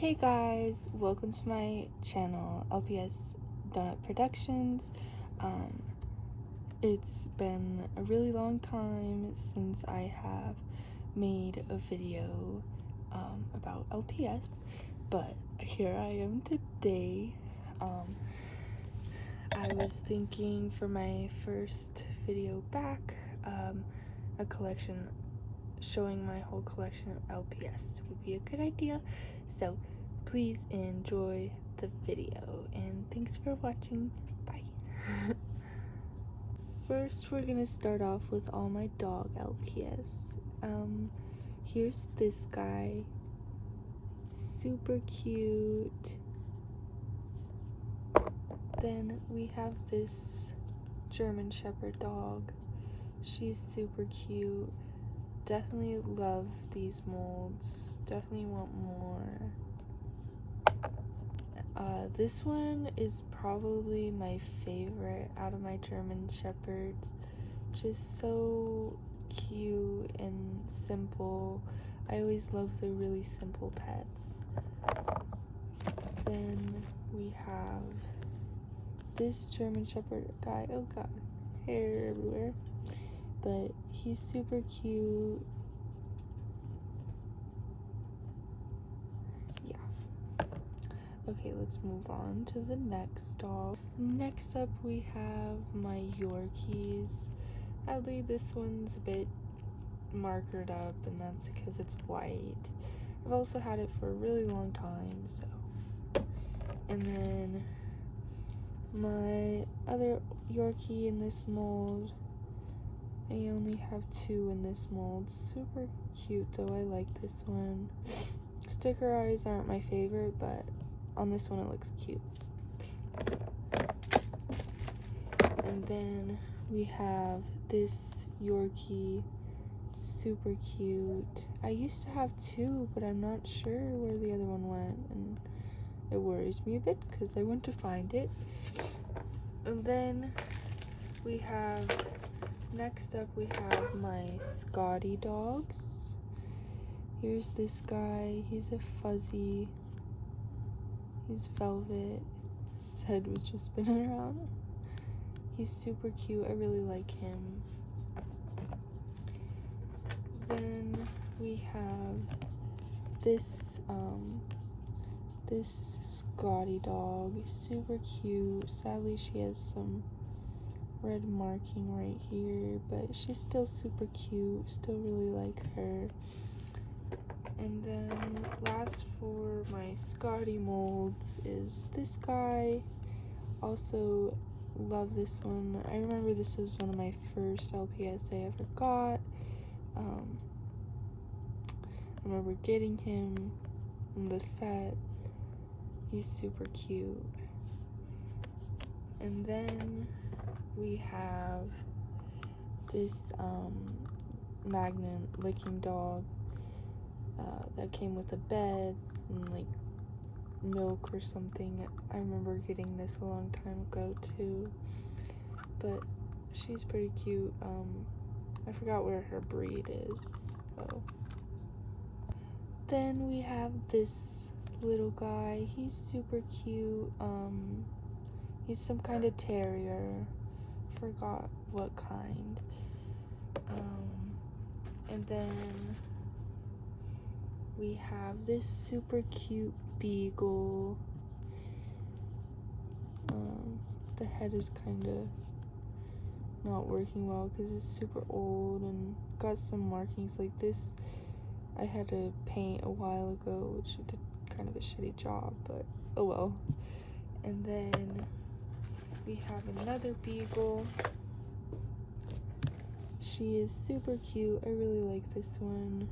Hey guys, welcome to my channel, LPS Donut Productions. It's been a really long time since I have made a video about LPS, but here I am today. I was thinking for my first video back, a collection showing my whole collection of LPS would be a good idea. So please enjoy the video and thanks for watching. Bye. First, we're gonna start off with all my dog LPS. Here's this guy, super cute. Then we have this German Shepherd dog. She's super cute. Definitely love these molds. Definitely want more. This one is probably my favorite out of my German Shepherds. Just so cute and simple. I always love the really simple pets. Then we have this German Shepherd guy. Oh god, hair everywhere. But he's super cute. Okay, let's move on to the next dog. Next up, we have my Yorkies. Sadly, this one's a bit markered up, and that's because it's white. I've also had it for a really long time, so. And then my other Yorkie in this mold, I only have 2 in this mold. Super cute though, I like this one. Sticker eyes aren't my favorite, but on this one it looks cute. And then we have this Yorkie, super cute. I used to have 2, but I'm not sure where the other one went, and it worries me a bit because I went to find it. And then we have, next up we have my Scotty dogs. Here's this guy, he's a fuzzy. He's velvet. His head was just spinning around. He's super cute. I really like him. Then we have this this Scotty dog. Super cute. Sadly, she has some red marking right here, but she's still super cute. Still really like her. And then last for my Scotty molds is this guy. Also love this one. I remember this was one of my first LPS I ever got. I remember getting him in the set. He's super cute. And then we have this Magnum licking dog. That came with a bed and like milk or something. I remember getting this a long time ago too, but she's pretty cute. I forgot where her breed is though. Then we have this little guy. He's super cute. He's some kind of terrier. Forgot what kind. And then we have this super cute beagle. The head is kind of not working well because it's super old and got some markings like this. I had to paint a while ago, which did kind of a shitty job, but oh well. And then we have another beagle. She is super cute. I really like this one.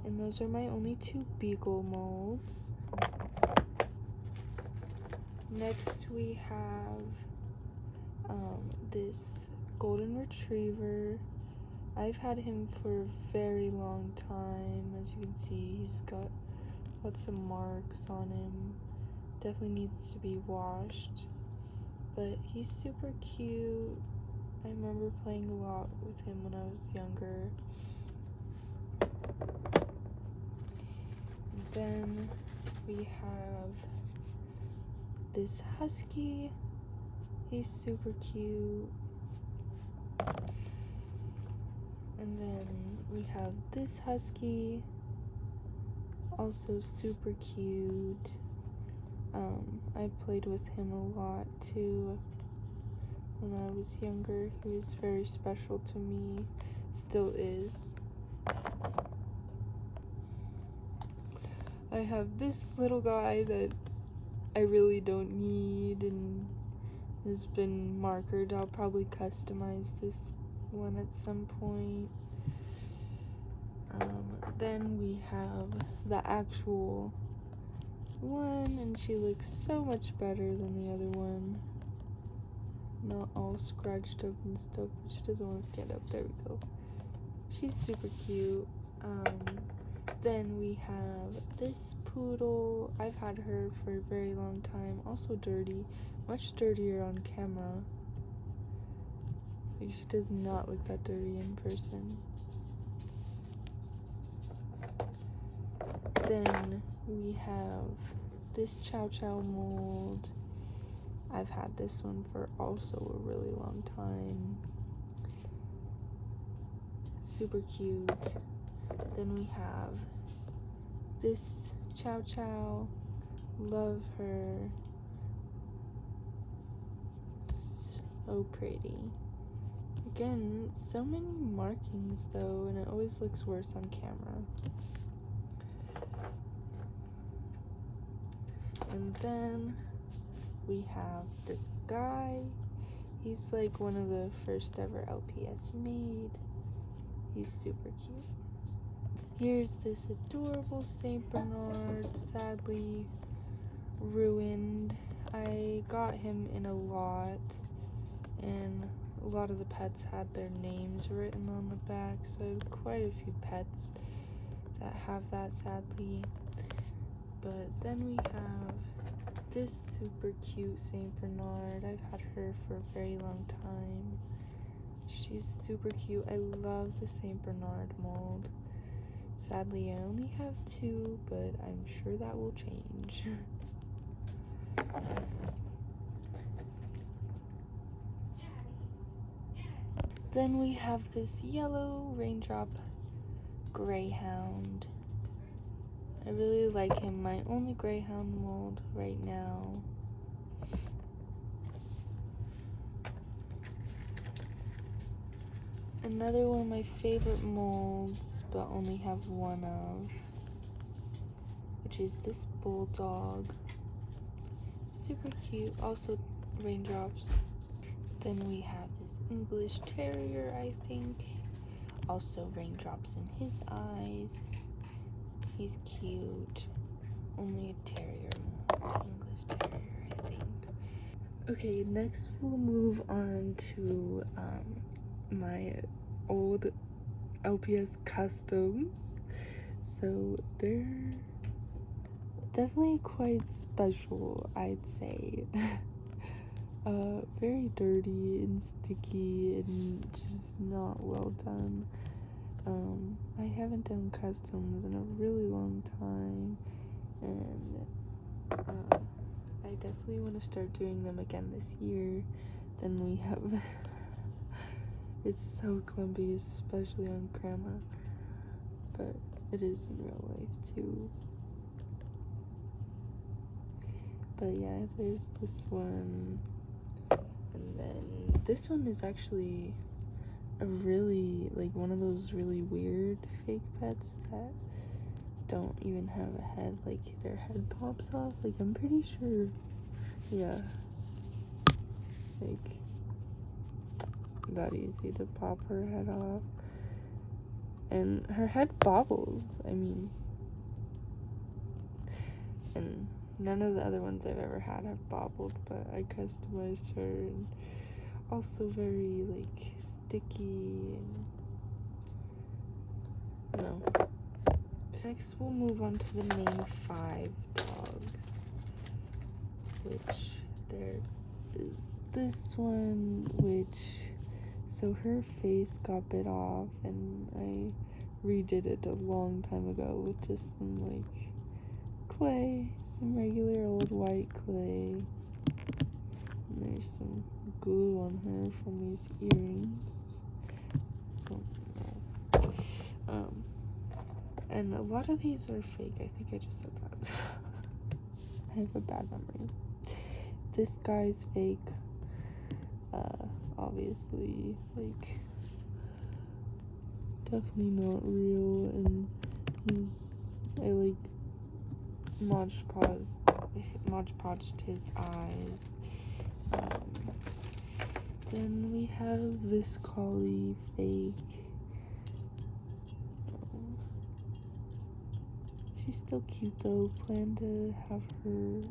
And those are my only 2 beagle molds. Next we have this golden retriever. I've had him for a very long time. As you can see, he's got lots of marks on him. Definitely needs to be washed. But he's super cute. I remember playing a lot with him when I was younger. then we have this husky. He's super cute. And then we have this husky, also super cute. I played with him a lot too when I was younger. He was very special to me, still is. I have this little guy that I really don't need and has been markered. I'll probably customize this one at some point. Then we have the actual one, and she looks so much better than the other one. Not all scratched up and stuff, but she doesn't want to stand up. There we go. She's super cute. Then we have this poodle. I've had her for a very long time. Also dirty. Much dirtier on camera. Like, she does not look that dirty in person. Then we have this Chow Chow mold. I've had this one for also a really long time. Super cute. Then we have this Chow Chow. Love her. So pretty. Again, so many markings though, and it always looks worse on camera. And then we have this guy. He's like one of the first ever LPS made. He's super cute. Here's this adorable Saint Bernard, sadly ruined. I got him in a lot, and a lot of the pets had their names written on the back, so I have quite a few pets that have that, sadly. But then we have this super cute Saint Bernard. I've had her for a very long time. She's super cute. I love the Saint Bernard mold. Sadly, I only have 2, but I'm sure that will change. Then we have this yellow raindrop greyhound. I really like him. My only greyhound mold right now. Another one of my favorite molds, but only have one of, which is this bulldog. Super cute. Also raindrops. Then we have this English terrier, I think. Also raindrops in his eyes. He's cute. Only a terrier, English terrier, I think. Okay, next we'll move on to my old LPS customs. So they're definitely quite special, I'd say. Very dirty and sticky and just not well done. I haven't done customs in a really long time, and I definitely want to start doing them again this year. Then we have it's so clumpy, especially on camera, but it is in real life too. But yeah, there's this one, and then this one is actually a really, like, one of those really weird fake pets that don't even have a head, like their head pops off. Like, I'm pretty sure, yeah, like that easy to pop her head off, and her head bobbles. I mean, and none of the other ones I've ever had have bobbled, but I customized her, and also very like sticky and no. Next we'll move on to the main 5 dogs, which there is this one, which, so her face got bit off and I redid it a long time ago with just some like clay. Some regular old white clay. And there's some glue on her from these earrings. And a lot of these are fake. I think I just said that. I have a bad memory. This guy's fake. Obviously, like, definitely not real. And I like Mod Podged his eyes. Then we have this collie fake. She's still cute though. Plan to have her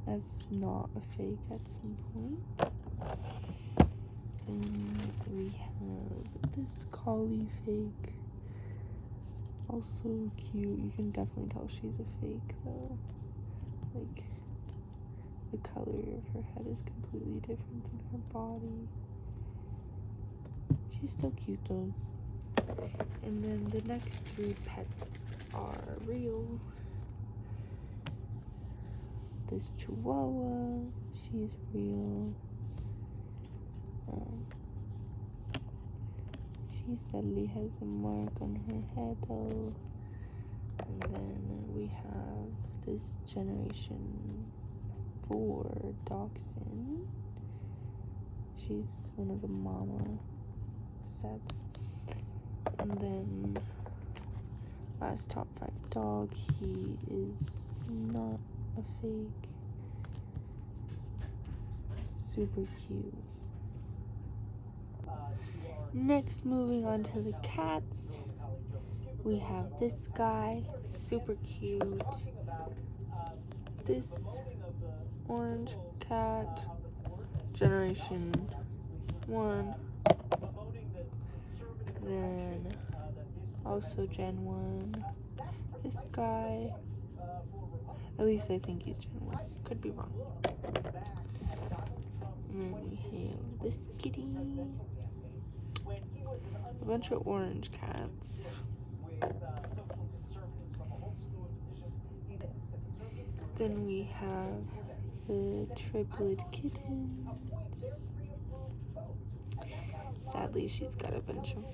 as not a fake at some point. Then we have this collie fake. Also cute. You can definitely tell she's a fake though. Like, the color of her head is completely different than her body. She's still cute though. And then the next three pets are real. This Chihuahua, she's real. She sadly has a mark on her head though. And then we have this Generation 4 Dachshund. She's one of the mama sets. And then last top 5 dog, he is not a fake. Super cute. Next, moving on to the cats, we have this guy, super cute. This orange cat, Generation 1. Then also Gen 1. This guy, at least I think he's Gen 1. Could be wrong. And then we have this kitty. A bunch of orange cats. Then we have the triplet kittens. Sadly, she's got a bunch of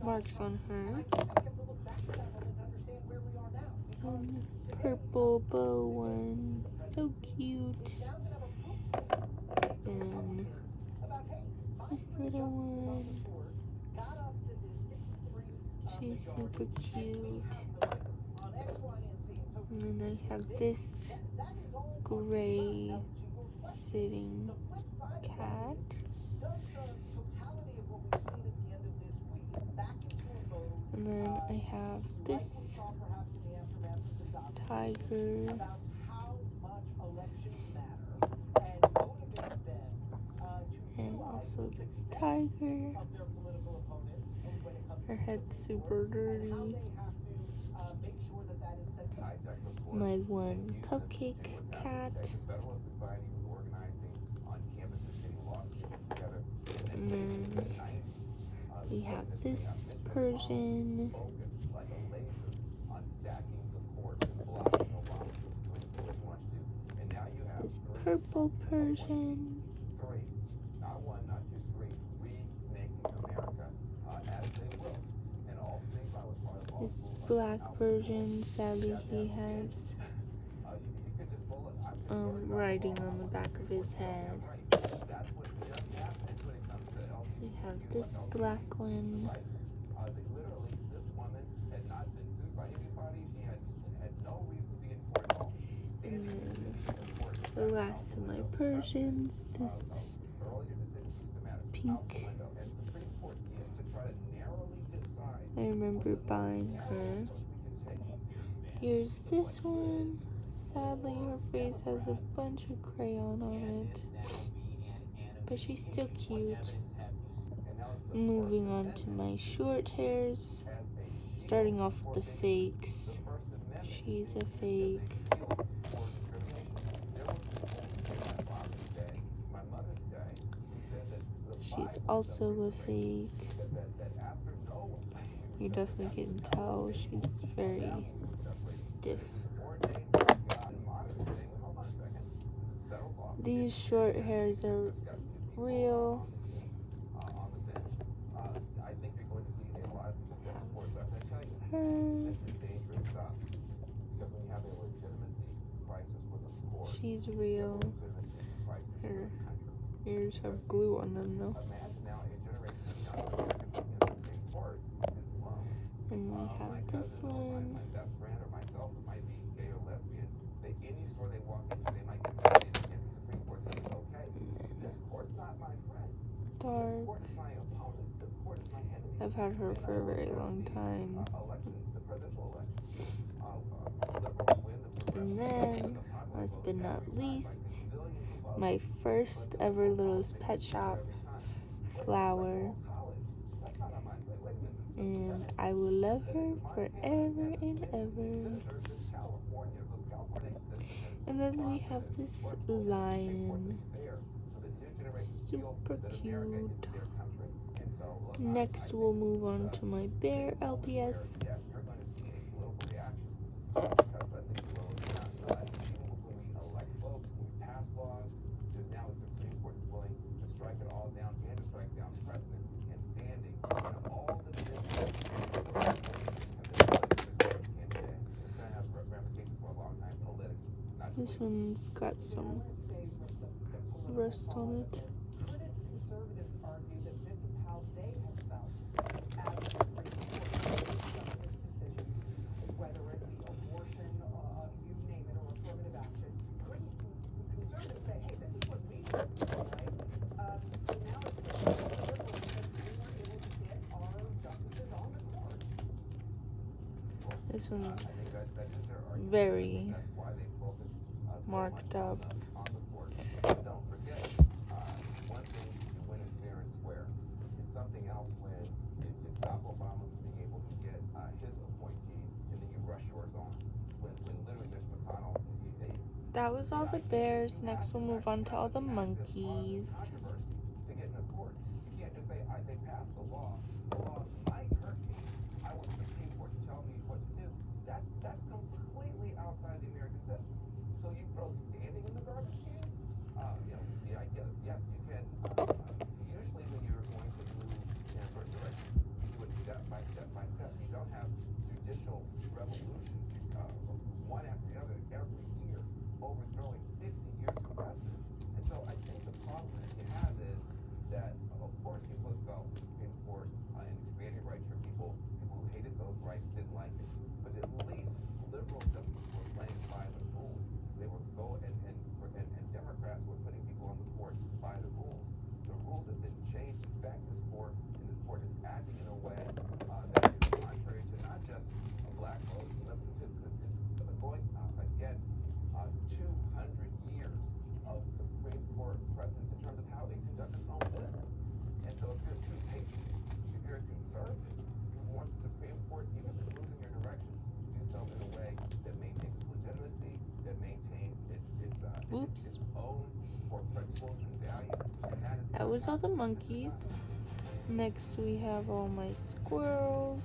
marks on her. Purple bow one, so cute. And this little one, she's super cute. And then I have this gray sitting cat. And then I have this tiger. And also this tiger. Her head's super dirty. My one cupcake cat. And then we have this Persian. This purple Persian. This black Persian, sadly he has writing on the back of his head. We have this black one. And then the last of my Persians, this pink. I remember buying her. Here's this one. Sadly, her face has a bunch of crayon on it, but she's still cute. Moving on to my short hairs, starting off with the fakes. She's a fake. She's also a fake. You definitely can tell she's very stiff. These short hairs are real. Her. She's real. Her ears have glue on them though. And we have this one. Dark. I've had her for a very long time. And then, last but not least, my first ever Littlest Pet Shop Flower. And I will love her forever and ever. And then we have this lion. Super cute. Next, we'll move on to my bear LPS. This one's got some rust on it. This one's very marked up. That was all the bears. Next we'll move on to all the monkeys. Oops. That was all the monkeys. Next we have all my squirrels.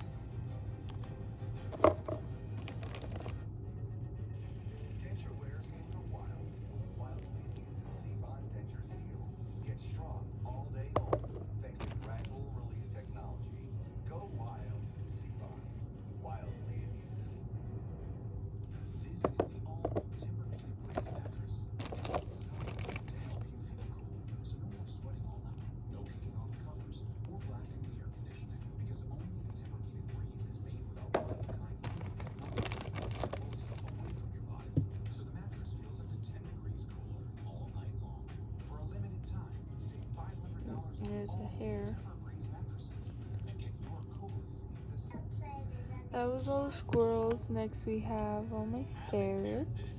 There's a hair. That was all the squirrels. Next we have all my ferrets.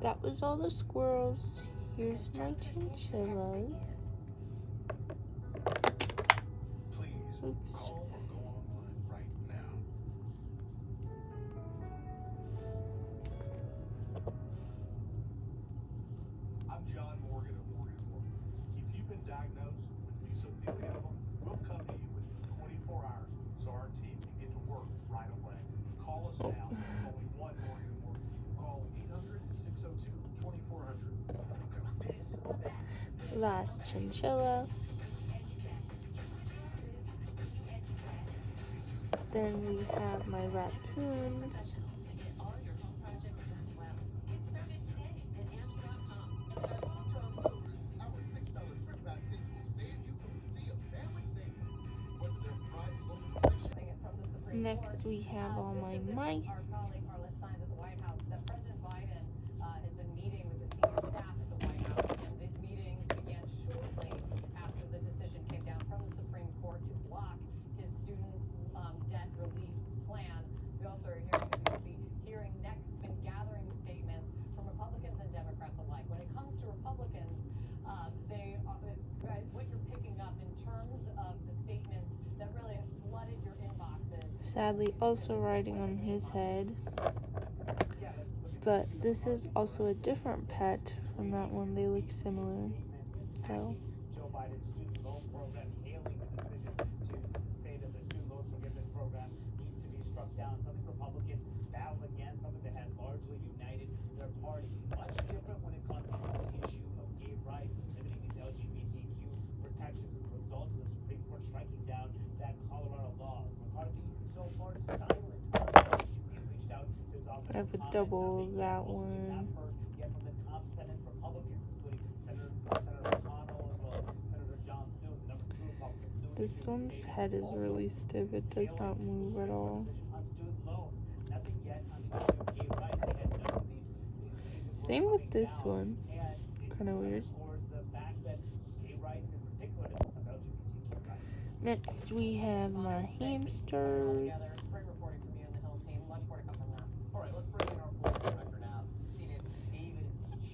that was all the squirrels. Here's my chinchillas. Please call or go online right now. I'm John Morgan of Morgan & Morgan. If you've been diagnosed with mesothelioma, we'll come to you within 24 hours so our team can get to work right away. Call us now. There's only one Morgan & Morgan. Call 800-602-2400. This or that. Last chinchilla. Then we have my raccoons. Next, we have all my mice. President Biden had been meeting with the senior staff at the White House, and these meetings began shortly after the decision came down from the Supreme Court to block his student debt relief plan. We also are hearing next and gathering statements from Republicans and Democrats alike. When it comes to Republicans, they what you're picking up in terms of the statements that really have flooded your inboxes. Sadly, also riding on his head. But this is also a different pet from that one. They look similar. So. Joe Biden's student loan program, hailing the decision to say that the student loan forgiveness program needs to be struck down. Something Republicans battle against, something that had largely united their party. Much different when it comes to the issue of gay rights and limiting these LGBTQ protections as a result of the Supreme Court striking down that Colorado law. McCarthy so far silent on the issue. He reached out to his office. I have a double of that one. Yet from the top Senate Republicans, including Senator McConnell as well as Senator John Thune, the number 2 Republican. This one's head is really stiff. It does not move at all. Same with this one. Kind of weird. Next, we have my hamsters.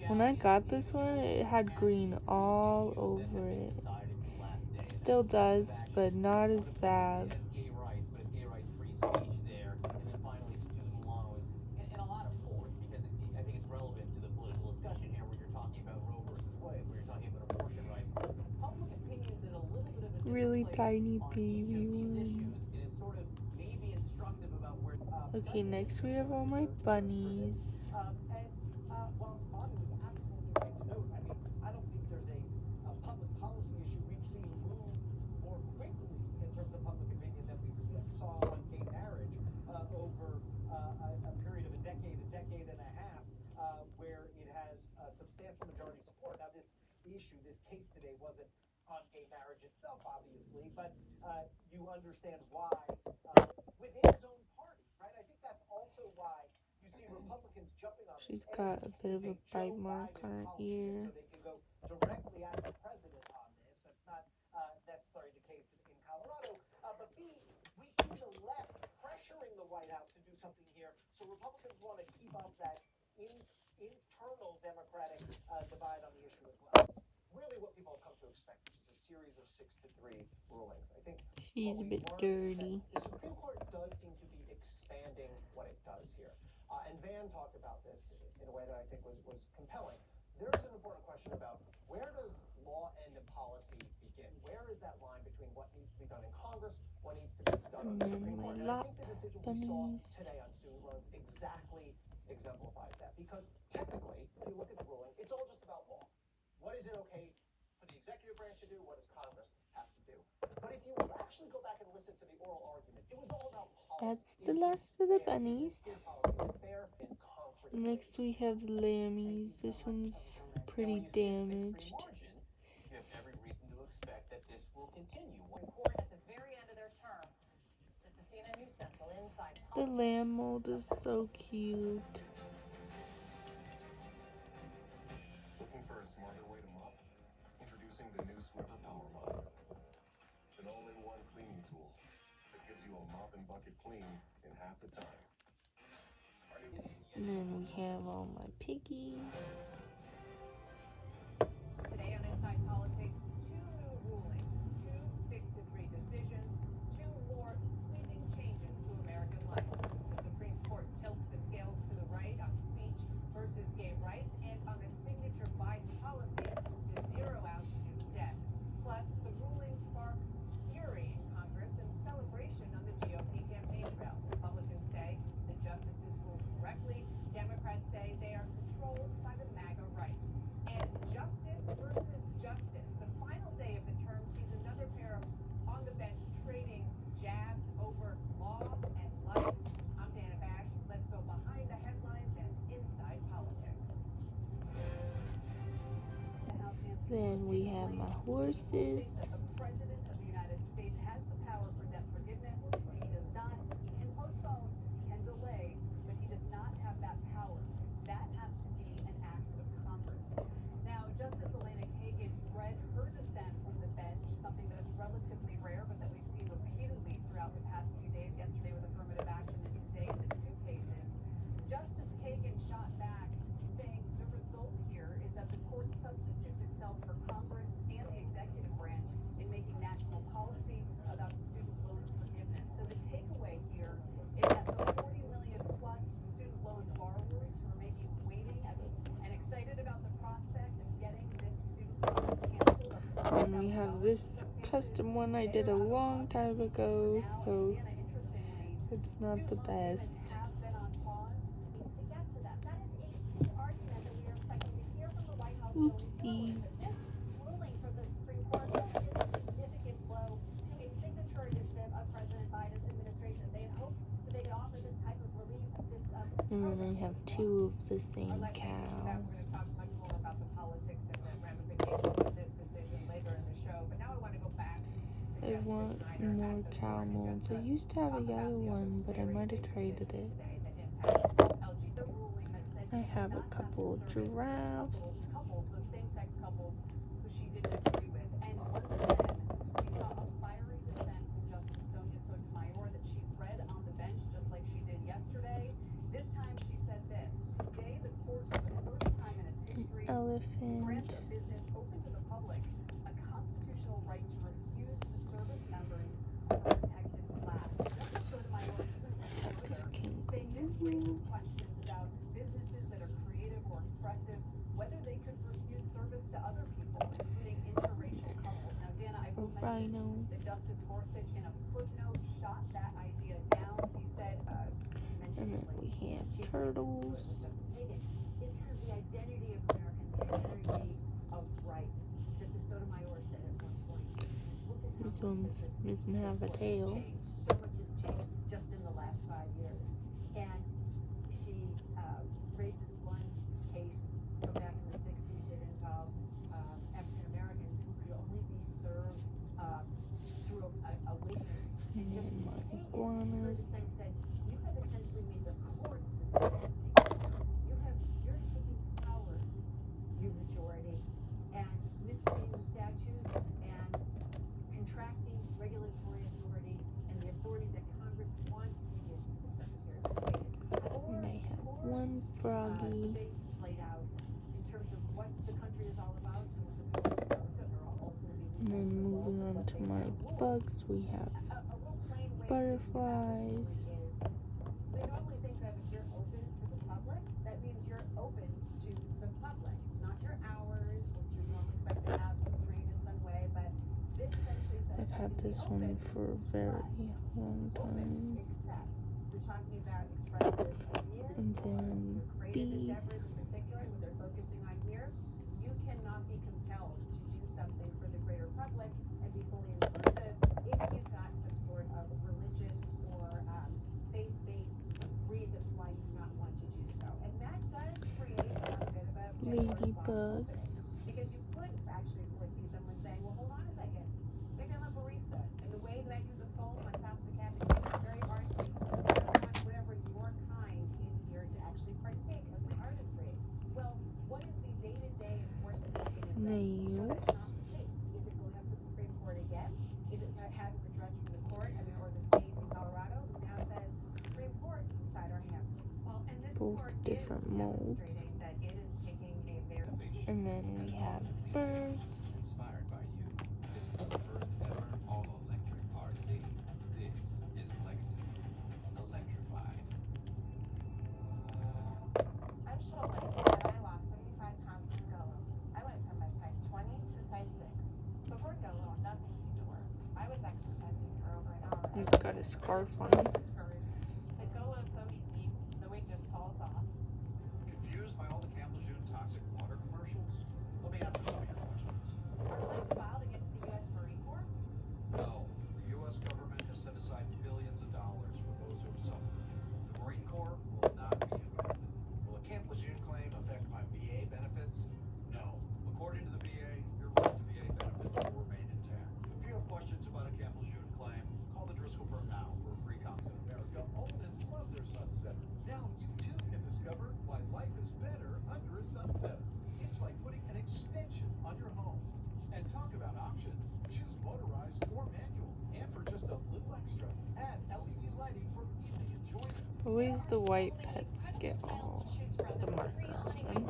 When I got this one, it had green all over it. It still does, but not as bad. Gay rights, but it's gay rights free speech there. And then finally student loans. And a lot of fourth, because I think it's relevant to the political discussion here where you're talking about Roe versus Wade, where you're talking about abortion rights. Public opinion's in a little bit of a different Really place tiny on baby each of these one. issues. It is sort of maybe instructive about where Okay, next we have all my bunnies. Well, Bonnie was absolutely right to note. I mean, I don't think there's a public policy issue we've seen move more quickly in terms of public opinion than we saw on gay marriage over a period of a decade and a half, where it has substantial majority support. Now, this issue, this case today wasn't on gay marriage itself, obviously, but you understand why within his own party, right? I think that's also why you see Republicans jumping on She's this. got a bit of a bite mark on her ear. So they can go directly at the president on this. That's not necessarily the case in Colorado. But B, we see the left pressuring the White House to do something here. So Republicans want to keep up that internal Democratic divide on the issue as well. Really what people have come to expect, which is a series of 6-3 rulings. I think She's a bit dirty. the Supreme Court does seem to be expanding what it does here. And Van talked about this in a way that I think was compelling. There is an important question about where does law end and policy begin? Where is that line between what needs to be done in Congress, what needs to be done on the Supreme Court? And I think the decision we saw today on student loans exactly exemplifies that. Because technically, if you look at the ruling, it's all just about law. What is it okay for the executive branch to do? What does Congress have to do? But if you actually go back and listen to the oral argument, it was all about policy. That's the last of the bunnies. Next we have the lammies. This one's pretty damaged. you have every reason to expect that this will continue. Report at the very end of their term. This is CNN News Central Inside The Politics. lamb mold is so cute. Looking for a smarter way to mop? Introducing the new Swiffer Power Mop. An all-in-one cleaning tool that gives you a mop and bucket clean in half the time. And then we have all my piggies. Today on Inside Politics, 2 new rulings, 2 6-3 decisions, 2 more sweeping changes to American life. The Supreme Court tilts the scales to the right on speech versus gay rights and on a signature Biden policy to zero out student debt. Plus, the rulings spark fury in Congress and celebration on the GOP campaign trail. Republicans say the justices ruled correctly. Democrats say they are controlled by the MAGA right. And justice versus justice. The final day of the term sees another pair on the bench trading jabs over law and life. I'm Dana Bash. Let's go behind the headlines and inside politics. Then we have my horses. The President of the United States has the power for debt forgiveness. He does not. He can postpone, he can delay, but he does not have that power. That has to be an act of Congress. Now, Justice Elena Kagan read her dissent from the bench, something that is relatively rare, but that we've seen repeatedly throughout the past few days, yesterday with affirmative action and today with the 2 cases. Justice Kagan shot back, saying the result here is that the court substitutes itself for Congress and the executive branch in making national policy about student loan forgiveness. So the takeaway here is that the 40 million plus student loan borrowers who are making waiting and excited about the prospect of getting this student loan canceled up to And we have this custom one I did a long time ago, so it's not the best. have been on pause. To get to that, that is a key argument that we are expecting to hear from the White House. Oopsies. This ruling from the Supreme Court is a significant blow to a signature initiative of President Biden's administration. They had hoped that they could offer this type of relief to this. And then I have 2 of the same We're cow. going to talk much more about the politics and the ramifications of this decision later in the show. But now I want to go back to I Jessica want Schneider more at the cow board and molds. just I used to have a talk about yellow the other one, but I very might have big traded decision it. today that impacts LGBT. The ruling that said I she have did a not couple to of service those giraffes. couples, those same-sex couples who she didn't agree with. And once again, we saw a fiery dissent from Justice Sonia Sotomayor that she read on the bench just like she did yesterday. This time she said this: today the court, for the first time in its history, Elephant. grants a business open to the public a constitutional right to refuse to service members of a protected class. Justice Sotomayor This king. saying this raises questions about businesses that are creative or expressive, whether they could refuse service to other people, including interracial couples. Now, Dana, I A will mention rhino. that Justice Gorsuch, in a footnote, shot that idea down. He said, And then we have turtles. Justice Kagan is kind of the identity of America, the identity of rights. Justice Sotomayor said at one point, look at how This much one's this missing half a world has tail. changed. So much has changed just in the last 5 years. And she raises one case from back in the 60s that involved African Americans who could only be served through a waiver. And Justice my Kagan, iguanas. said, you have essentially made the court the decision maker. You're taking powers, you majority, and misreading the statute and contracting regulatory authority and the authority that Congress wanted to give to the Secretary of Education. And I have one froggy. Debates played out in terms of what the country is all about and what the people's are ultimately. And then moving on to my bugs, we have butterflies. They normally think that if you're open to the public, that means you're open to the public, not your hours, which you normally expect to have constrained in some way, but this essentially says. I've had this one for a very long time. Except you're talking about expressive ideas And or then your creative bees. endeavors in particular, what they're focusing on here. You cannot be compelled to do something for the greater public and be fully inclusive if you've got some sort of religious or faith-based reason why you do not want to do so. And that does create some bit of a responsible Ladybugs. thing. Because you could actually foresee someone saying, well, hold on a second, maybe I'm a barista, and the way that I do the foam on top of the cappuccino is very artsy. I don't want whatever your kind in here to actually partake of the artistry. Well, what is the day-to-day enforcement mechanism so that's not the case? Is it going up to the Supreme Court again? Is it having redress from the court, or the state in Colorado, who now says, Supreme Court, tied our hands? Well, and this both different molds. demonstrating that it is taking a very And then we have birds. Inspired by you. This is the first ever all-electric RC. This is Lexus. Electrified. I'm Charlotte, and I lost 75 pounds in Golo. I went from a size 20 to a size 6. Before Golo, nothing seemed to work. I was exercising for over an hour. He's got a scarf on. Really discouraging. But Golo is so easy, the weight just falls off. Confused by all the Campbell June toxic water commercials? Let me answer some of your questions. Are claims filed against the U.S. Marine Corps? No, the U.S. government has set aside billions of dollars for those who have suffered. The Marine Corps will not be impacted. Will a Camp Lejeune claim affect my VA benefits? No. According to the VA, your right to VA benefits will remain intact. If you have questions about a Camp Lejeune claim, call the Driscoll firm now for a free consult. America own and love their sunsetter. Now you too can discover why life is better under a sunsetter. It's like putting an extension on your home. And talk about options. Choose motorized or manual. And for just a little extra, add LED lighting for evening enjoyment. Always the white pets get all the marker on them.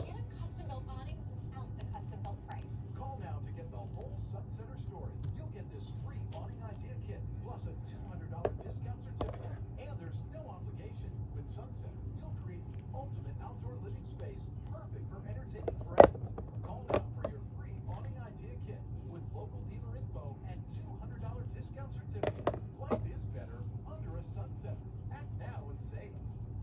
Get a custom built awning without the custom built price. Call now to get the whole sunsetter story. You'll get this free awning idea kit, plus a $200 discount certificate. And there's no obligation. With Sunsetter, you'll create the ultimate outdoor living space, perfect for entertaining friends. Call now for your free awning idea kit with local dealer info and $200 discount certificate. Life is better under a sunsetter. Act now and save.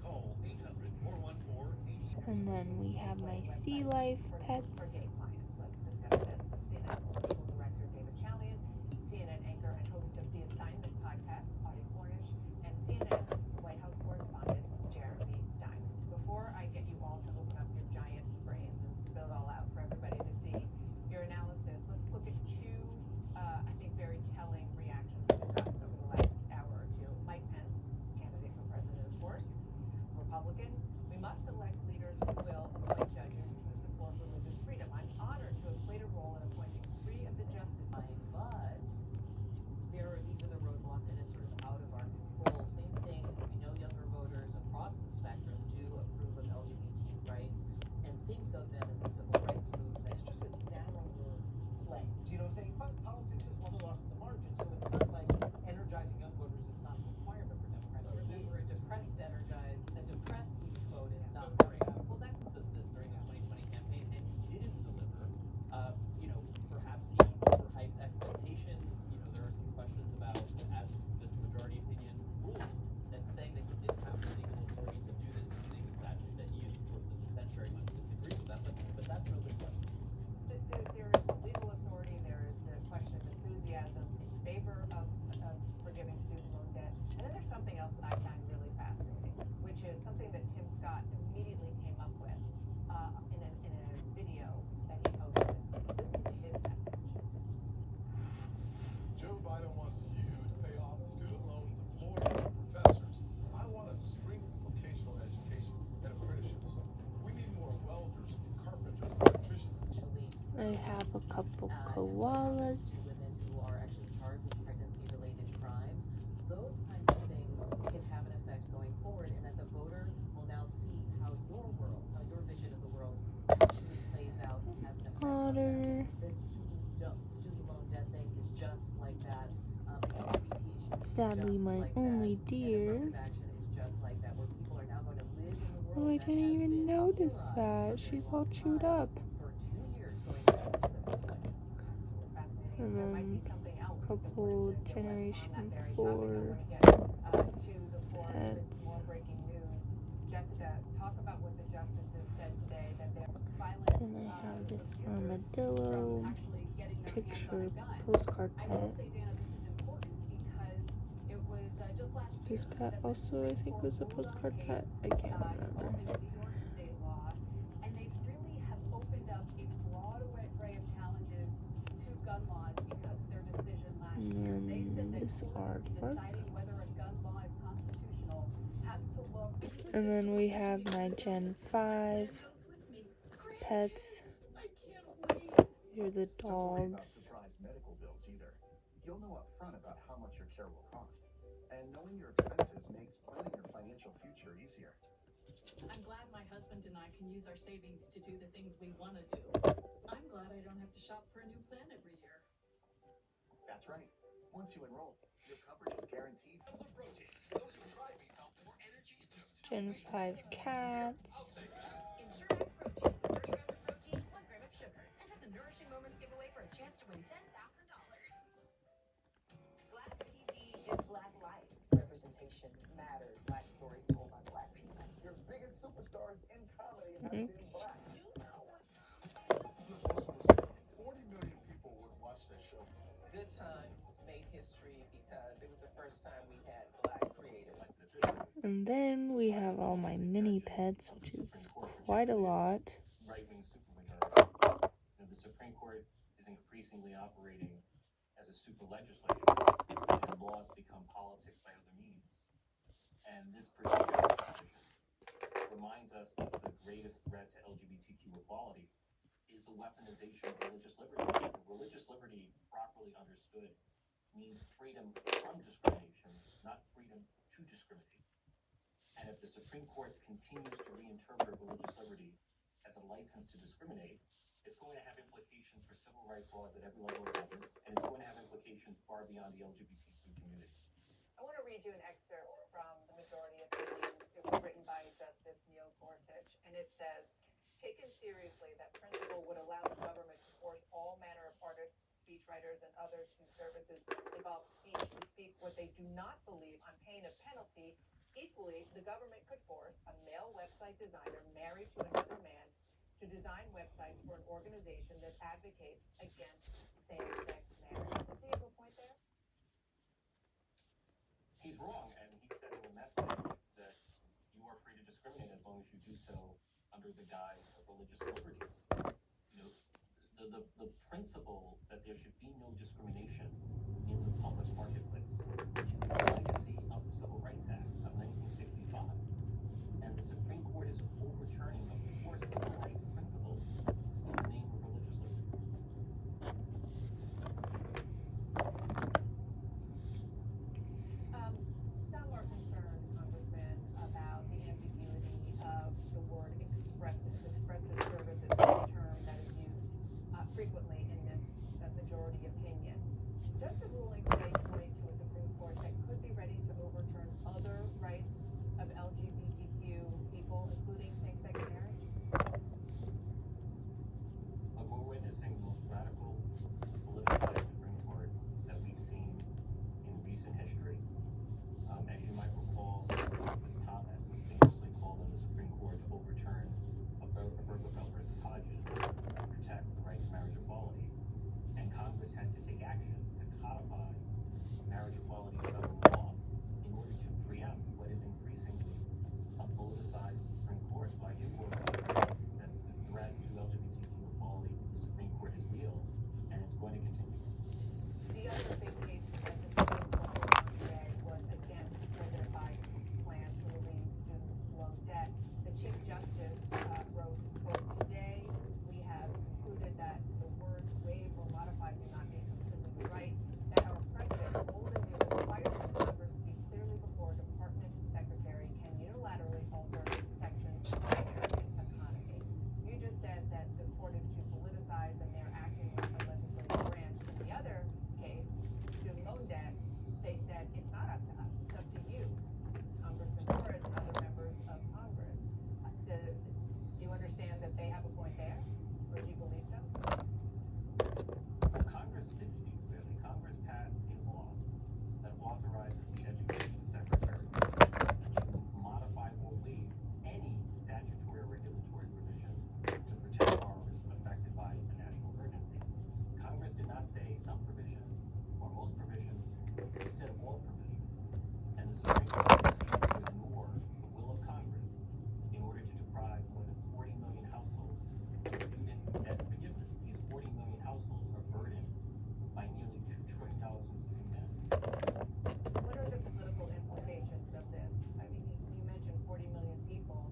Call 800-414-80. And then we have my sea life For pets. gay clients, let's discuss this with CNN political director David Chalian, CNN anchor and host of The Assignment podcast, Audie Cornish, and CNN White House correspondent Jeremy Diamond. Before I get you all to open up your giant brains and spill it all out for everybody to see your analysis, let's look at two, I think, very telling reactions that we've gotten over the last hour or two. Mike Pence, candidate for president, of course, Republican. We must elect leaders who will appoint judges who support religious freedom. I'm honored to have played a role in appointing 3 of the justices. But these are the roadblocks, and it's sort of out of our control. Same thing, we know younger voters across the spectrum do approve of LGBT rights and think of them as a civil rights movement. It's just a narrower play. Do you know what I'm saying? But politics is won and lost in the margin, so it's not like energizing young voters is not a requirement for Democrats. Remember, a depressed youth vote is not great. Well, that's Says this during the 2020 campaign, and he didn't deliver. Perhaps he overhyped expectations. There are some questions about, as this majority opinion rules, that saying that he didn't have the legal authority to do this using the statute that he used. Of course, the dissent very much disagrees with that, but that's an open question. there is the legal authority, there is the question of enthusiasm in favor of forgiving student loan debt, and then there's something else that I find really fascinating, which is something that Tim Scott immediately came up with in a video that he posted. Listen to his message. Joe Biden wants you to pay off the student loans of lawyers and professors. I want to strengthen vocational education and apprenticeships. We need more welders, carpenters, and electricians. I have a couple koalas. To women who are actually charged with pregnancy-related crimes. Those kinds of things can have an effect going forward, and that the voter will now see how your world, how your vision of the world actually plays out and has an effect on Otter. them. This student loan debt thing is just like that. The LGBT issue is Sadly, just my like only that. deer. And affirmative action is just like that, where people are now going to live in the world Oh, I that didn't has even been notice polarized that. for a She's very all long chewed time. up. For 2 years going back to this election. Fascinating. And There might be then something else. couple that we're gonna deal with Generation on that very 4 topic. I want to get to the floor with pets. more breaking news. Jessica, talk about what the justices said today, that their violence And I have this abusers armadillo from actually getting their hands on picture a gun. postcard I will pet. say, Dana, this is important because it was just last year. This pet that the also, I Supreme think, Court was a ruled on postcard a pet. case, I can't remember. involving New York state law, and they really have opened up a broad array of challenges to gun laws because of their decision last year. They said that This courts in artwork. deciding whether a gun law is constitutional has to look. And then we have my Gen 5 pets. Here are the Don't worry about dogs. surprise medical bills either. You'll know up front about how much your care will cost. And knowing your expenses makes planning your financial future easier. I'm glad my husband and I can use our savings to do the things we want to do. I'm glad I don't have to shop for a new plan every year. That's right. Once you enroll, your coverage is guaranteed. Tons of protein. Those who tried me felt more energy in just 2 Gen weeks. 5 cats. I'll take that. Ensure Protein, 30 grams of protein, 1 gram of sugar. Enter the Nourishing Moments giveaway for a chance to win $10,000. Black TV is Black life. Representation matters. Black stories told by Black people. Your biggest superstars in comedy have been Oops. black. You know what's 40 million people would watch that show. Good Times made history because it was the first time we had Black creators. And then we have all my mini pets, which is quite a lot. Right-wing supermajority. The Supreme Court is increasingly operating as a super legislature, and laws become politics by other means. And this particular decision reminds us that the greatest threat to LGBTQ equality is the weaponization of religious liberty. Religious liberty, properly understood, means freedom from discrimination, not freedom to discriminate. And if the Supreme Court continues to reinterpret religious liberty as a license to discriminate, it's going to have implications for civil rights laws at every level of government, and it's going to have implications far beyond the LGBTQ community. I want to read you an excerpt from the majority opinion. It was written by Justice Neil Gorsuch, and it says, taken seriously, that principle would allow the government to force all manner of artists, speechwriters, and others whose services involve speech to speak what they do not believe on pain of penalty. Equally, the government could force a male website designer married to another man to design websites for an organization that advocates against same-sex marriage. Does he have a point there? He's wrong, and he's sending a message that you are free to discriminate as long as you do so under the guise of religious liberty. You know, the principle that there should be no discrimination in the public marketplace is the legacy of the Civil Rights Act of 1965. And the Supreme Court is overturning a core civil rights principle in the name of religious liberty. Some are concerned, Congressman, about the ambiguity of the word expressive services, a term that is used frequently in this majority opinion. Does the ruling today point to a Supreme Court that could be ready to overturn other rights of LGBTQ people, including same-sex marriage? Look, we're witnessing the most radical politicized Supreme Court that we've seen in recent history. As you might recall, Justice Thomas famously called on the Supreme Court to overturn Obergefell versus Hodges to protect the right to marriage equality. And Congress had to take action to codify marriage equality in federal law in order to preempt what is increasingly a politicized Supreme Court. So I do worry that the threat to LGBTQ equality from the Supreme Court is real, and it's going to continue. The other big case that the Supreme Court voted on today was against President Biden's plan to relieve student loan debt. The Chief Justice wrote, quote, today we have concluded that the words waive or modify do not mean completely right, that our president only requires that Congress speak clearly before a department secretary can unilaterally alter sections of the American economy. You just said that the court is too politicized and they're acting like a legislative branch. In the other case, student loan debt, they said it's not up to us, it's up to you, Congressman Torres and other members of Congress. Do you understand that they have a point there, or do you believe so? Well, Congress did speak clearly. Congress passed a law that authorizes the Education Secretary to modify or waive any statutory or regulatory provision to protect borrowers affected by a national emergency. Congress did not say some provisions or most provisions, it said all provisions. And the Supreme Court proceeded to ignore the will of Congress in order to deprive more than 40 million households of student debt forgiveness. These 40 million households are burdened by nearly $2 trillion in student debt. What are the political implications of this? I mean, you mentioned 40 million people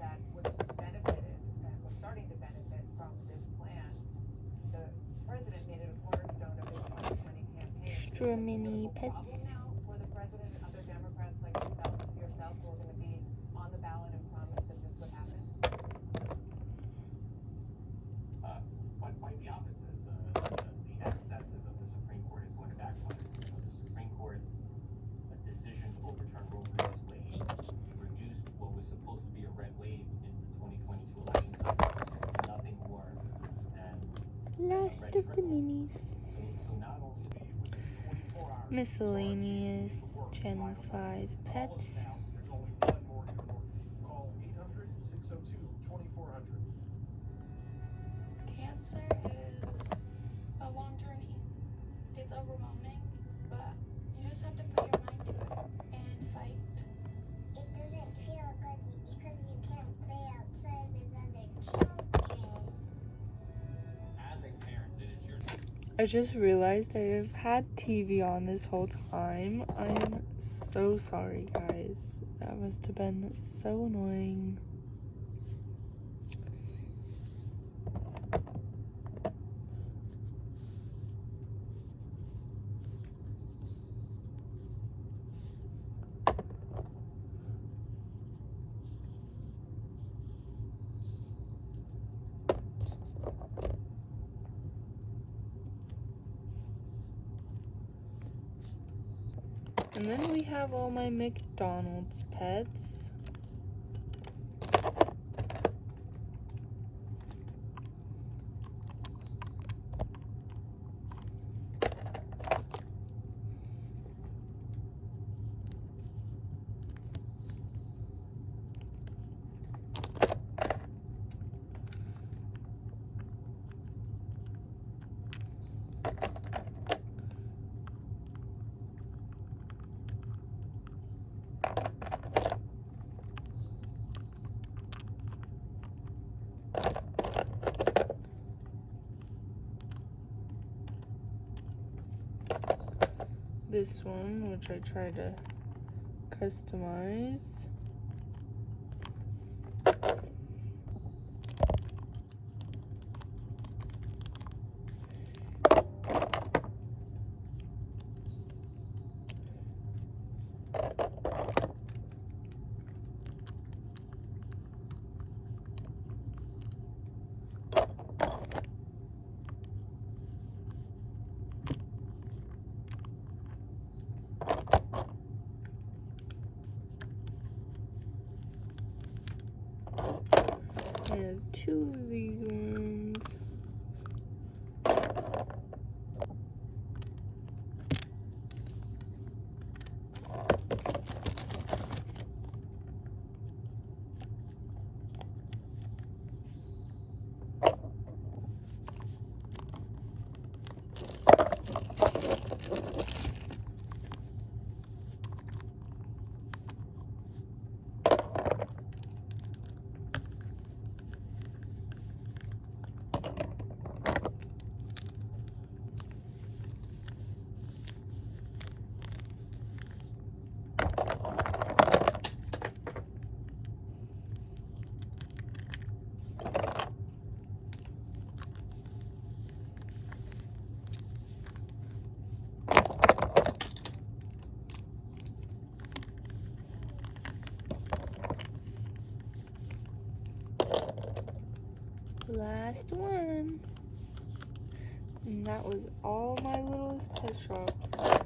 that would have benefited and were starting to benefit from this plan. The president made it a cornerstone of his 2020 campaign. Extra mini Problem pets. now for the president and other Democrats like yourself who are going to be on the ballot and promise that rest of the minis. So not only is it within 24 hours. Miscellaneous Gen 5 pets. Now, there's only one Morgan to Morgan. Call 800-602-2400. Cancer is a long journey. It's overwhelming, but you just have to put your mind to it and fight. It doesn't feel good because you can't play outside with other children. As a parent, it is your I just realized I have had TV on this whole time. I am so sorry, guys. That must have been so annoying. And then we have all my McDonald's pets. This one, which I try to customize. I have two of these ones. Last one. And that was all my littlest pet shops.